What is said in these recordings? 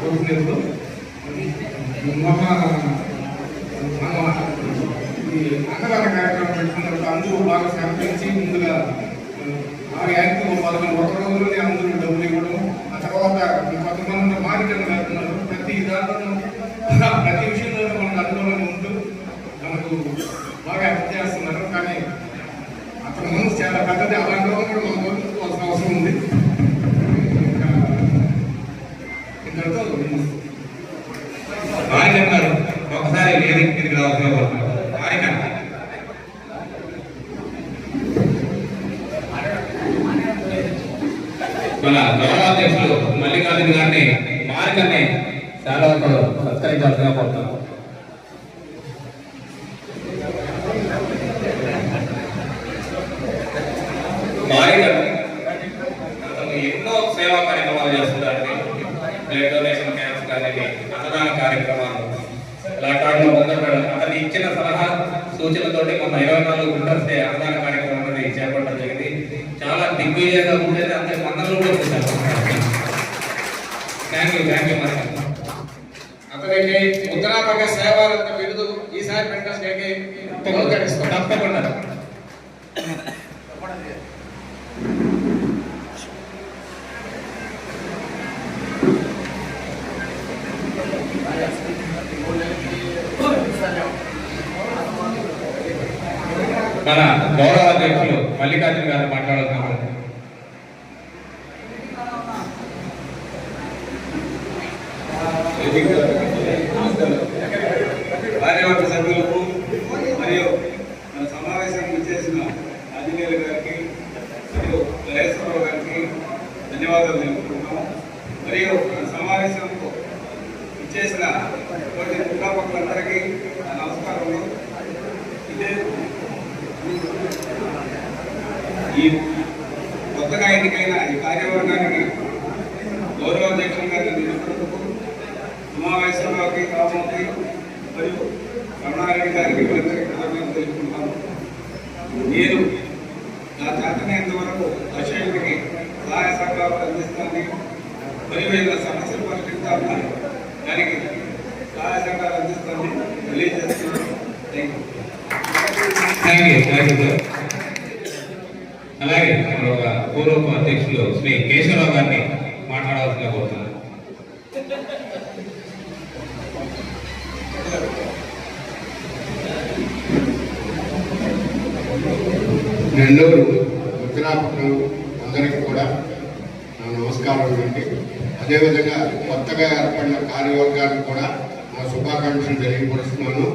కోరుకునేప్పుడు మొన్న ఈ అన్నదాన కార్యక్రమం పెట్టుకున్నప్పుడు అందరూ బాగా సహకరించి ముందుగా బాగా యాక్టివ్ పాల్గొని ఒక రోజులోనే అందరూ డబ్బులు ఇవ్వడం, ఆ తర్వాత కొంతమంది మానిటర్లు వెళ్తున్నారు. ప్రతి దాంట్లో ప్రతి విషయంలో మనకు అనుకూలంగా ఉంటూ మనకు బాగా హెల్ప్ చేస్తున్నారు. కానీ అతని మనసు చాలా పెద్దది, అలాంటి వాళ్ళు కూడా మనం గౌరవించుకోవాల్సిన అవసరం ఉంది. ఇంతటితో ఒకసారి వేదిక మీదకి రావాల్సిన మన గౌరవాధ్యక్షులు మల్లికార్జున గారిని మారికని చాలా సత్కరించాల్సిందిగా కోరుతున్నాం. ఎన్నో సేవా కార్యక్రమాలు చేస్తున్నారండి. బ్లడ్ డొనేషన్ క్యాంప్స్ కానీ, అన్నదాన కార్యక్రమాలు, ఇలాంటి ముందుంటాడు. అతను ఇచ్చిన సలహా సూచనలతోటి మొన్న 24 గుంటల్స్ అన్నదాన కార్యక్రమం అనేది చేపట్టడం జరిగింది. చాలా దిగ్విజయంగా ఉండేది. అంతే మందలు కూడా చూశారు. థ్యాంక్ యూ మరి. అతనికి ముద్రాపక సేవారత్న బిరుదు ఈసారి పెట్టడానికి తప్పకుండా. మన గౌరవాధ్యక్షులు మల్లికార్జున గారు మాట్లాడుతున్నారు. కార్యవర్గ సభ్యులకు మరియు మన సమావేశానికి చేసిన ఆంజనేయులు గారికి మరియు మహేశ్వరరావు గారికి ధన్యవాదాలు తెలుపుకుంటున్నాము. మరియు సమావేశంకు ఇచ్చేసిన తోటి ముఖ్యాపకులందరికీ నమస్కారములు. ఇదే ఈ కొత్తగా ఎన్నికైన ఈ కార్యవర్గానికి గౌరవాధ్యక్షులు గారిని నిలుపుటకు సమావేశంలోకి రాబోతే మరియు రమణారెడ్డి గారికి కృతజ్ఞతలు తెలుపుకుంటాను. నేను నా చేతనైనంతవరకు అశోకుడికి సహాయ సహకారాలు అందిస్తానని మరియు ఏదైనా సమస్యలు పరిష్కరిస్తానని దానికి సహాయ సహకారాలు అందిస్తానని తెలియజేస్తున్నాను. Thank you. అలాగే పూర్వ అధ్యక్షులు శ్రీ కేశవరావు గారిని మాట్లాడాల్సిందిగా కోరుతున్నాను. నెల్లూరు ముద్రాపకులు అందరికీ కూడా నా నమస్కారం అండి. అదేవిధంగా కొత్తగా ఏర్పడిన కార్యవర్గానికి కూడా నా శుభాకాంక్షలు తెలియపరుస్తున్నాను.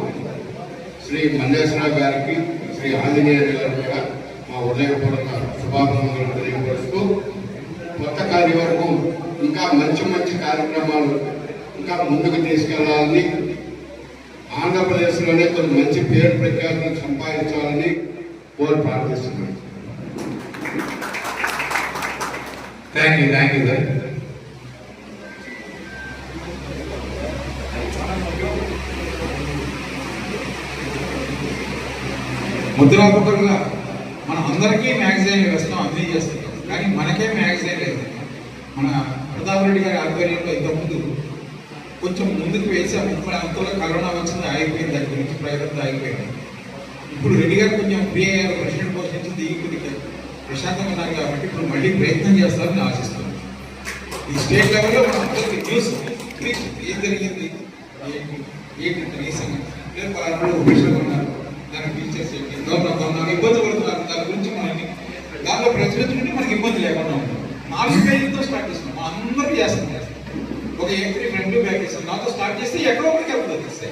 శ్రీ మల్లేశ్వరరావు గారికి, శ్రీ ఆంజనేయ గారికి కూడా మా ఉదయపూర్వక శుభాకాంక్షలు తెలియపరుస్తూ, కొత్త కార్యవర్గం ఇంకా మంచి మంచి కార్యక్రమాలు ఇంకా ముందుకు తీసుకెళ్లాలని, ఆంధ్రప్రదేశ్లోనే కొన్ని మంచి పేరు ప్రఖ్యాతులు సంపాదించాలని కోరి ప్రార్థిస్తున్నాను. Thank you sir. ముద్రాపకంగా మనం అందరికీ మ్యాగజైన్ వేస్తాం, అన్నీ చేస్తున్నాం. కానీ మనకే మ్యాగజైన్ లేదు. మన ప్రతాప్ రెడ్డి గారి ఆధ్వర్యంలో ఇంతకుముందు కొంచెం ముందుకు వేసాం. ఇప్పుడు అంతలో కరోనా వచ్చింది, ఆగిపోయింది. దాని గురించి ప్రయత్నం ఆగిపోయింది. ఇప్పుడు రెడ్డి గారు కొంచెం ఫ్రీ అయ్యారు, ప్రెసిడెంట్ పోస్ట్ నుంచి దిగి ప్రశాంతంగా ఉన్నారు కాబట్టి ఇప్పుడు మళ్ళీ ప్రయత్నం చేస్తారని ఆశిస్తున్నాను. ఈ స్టేట్ లెవెల్లో మనం అందరికీ న్యూస్ ఏం జరిగింది, ఏంటి ఈ సంగతి ఆఫీసర్లు ఉన్నారు, దానికి టీచర్స్ ఏంటి, గవర్నమెంట్ ఇబ్బంది పడుతున్నారు, దాని గురించి మనకి దానిలో ప్రచురించుకుంటే మనకి ఇబ్బంది లేకుండా ఉంటుంది. 4 పేజీలతో స్టార్ట్ చేస్తున్నాం, మనం అందరూ చేస్తాం. ఒక A3 ఫ్రంట్ బ్యాక్ చేస్తాం, నాతో స్టార్ట్ చేస్తే ఎక్కడో ఒకటి వెళ్తుంది.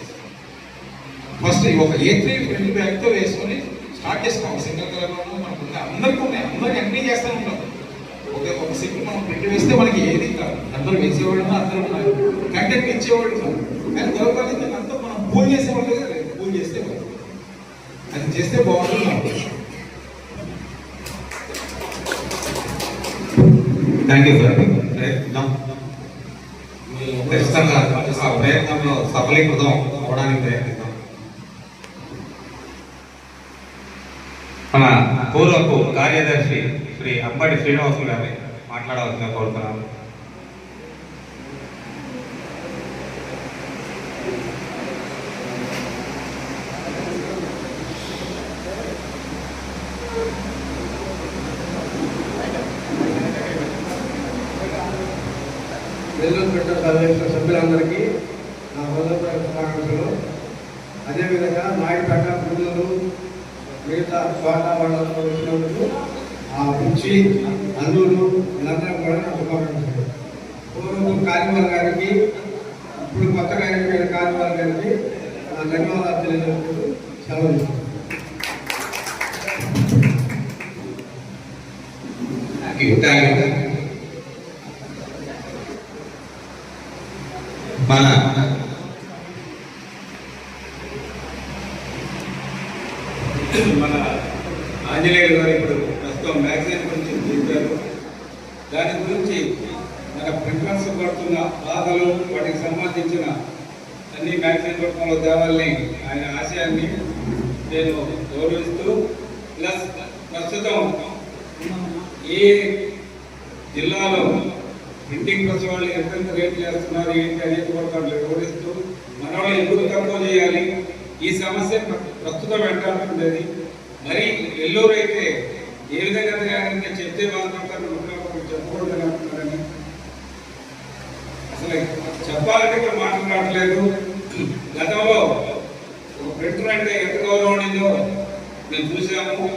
ఫస్ట్ ఒక A3 ఫ్రంట్ బ్యాక్తో వేసుకొని స్టార్ట్ చేస్తాం. సింగిల్ కలర్లో మనకు అందరికీ ఉన్నాయి, అందరికీ అన్నీ చేస్తూ ఉంటాం. ఒక సింగిల్ మనం ప్రింట్ వేస్తే మనకి ఏది కాదు, అందరూ వేసేవాళ్ళు అందరూ ఉన్నారు, కంటెంట్ ఇచ్చేవాళ్ళు ఉన్నారు. కానీ గవర్నమెంట్ అంతా మనం పూల్ చేసేవాళ్ళు లేదు, పూల్ చేస్తే అది చేస్తే బాగుంటుంది. Thank you sir. ఖచ్చితంగా ఆ ప్రయత్నంలో సఫలీకృతం అవడానికి ప్రయత్నిద్దాం. మన పూర్వపు కార్యదర్శి శ్రీ అంబటి శ్రీనివాసులు గారిని మాట్లాడవలసిందిగా కోరుతున్నాను. నెల్లూరు పెట్ట సమావేశం సభ్యులందరికీ నా హృదయపూర్వక శుభాకాంక్షలు. అదేవిధంగా నాయుడుపేట గుంటూరు మిగతా చోట వాళ్ళతో వచ్చినందుకు ఆ పిచ్చి అల్లూరు వీళ్ళందరూ కూడా నా శుభాకాంక్షలు. పూర్వం కానివాల్ గారికి, ఇప్పుడు కొత్తగా ఎన్నికైన కానివాల్ గారికి నా ధన్యవాదాలు తెలియజేసుకుంటూ సెలవు తీసుకుంటాను. మన ఆంజనేయులు గారు ఇప్పుడు ప్రస్తుతం మ్యాగజైన్ గురించి చెప్పారు. దాని గురించి మన ప్రిఫరెన్స్ పడుతున్న బాధలు, వాటికి సంబంధించిన అన్ని మ్యాగజైన్ పట్టణంలో తేవాలని ఆయన ఆశయాన్ని నేను గౌరవిస్తూ, ప్లస్ ప్రస్తుతం ఈ జిల్లాలో ప్రింటింగ్ ప్రెస్ వాళ్ళు ఎంతెంత రేట్లు వేస్తున్నారు ఏంటి అనేది కూడా వాళ్ళు వివరిస్తూ మన వాళ్ళు ఎందుకు తక్కువ చేయాలి, ఈ సమస్య ప్రస్తుతం వెంటాడుతుండేది. మరి నెల్లూరు అయితే ఏ విధంగా తయారైతే చెప్తే బాధపడతారు, చెప్పకూడదని అంటున్నారని. అసలు చెప్పాలంటే ఇక్కడ మాట్లాడలేదు. గతంలో ఒక ప్రింటర్ అంటే ఎంత గౌరవం ఉండేదో మేము చూసాము.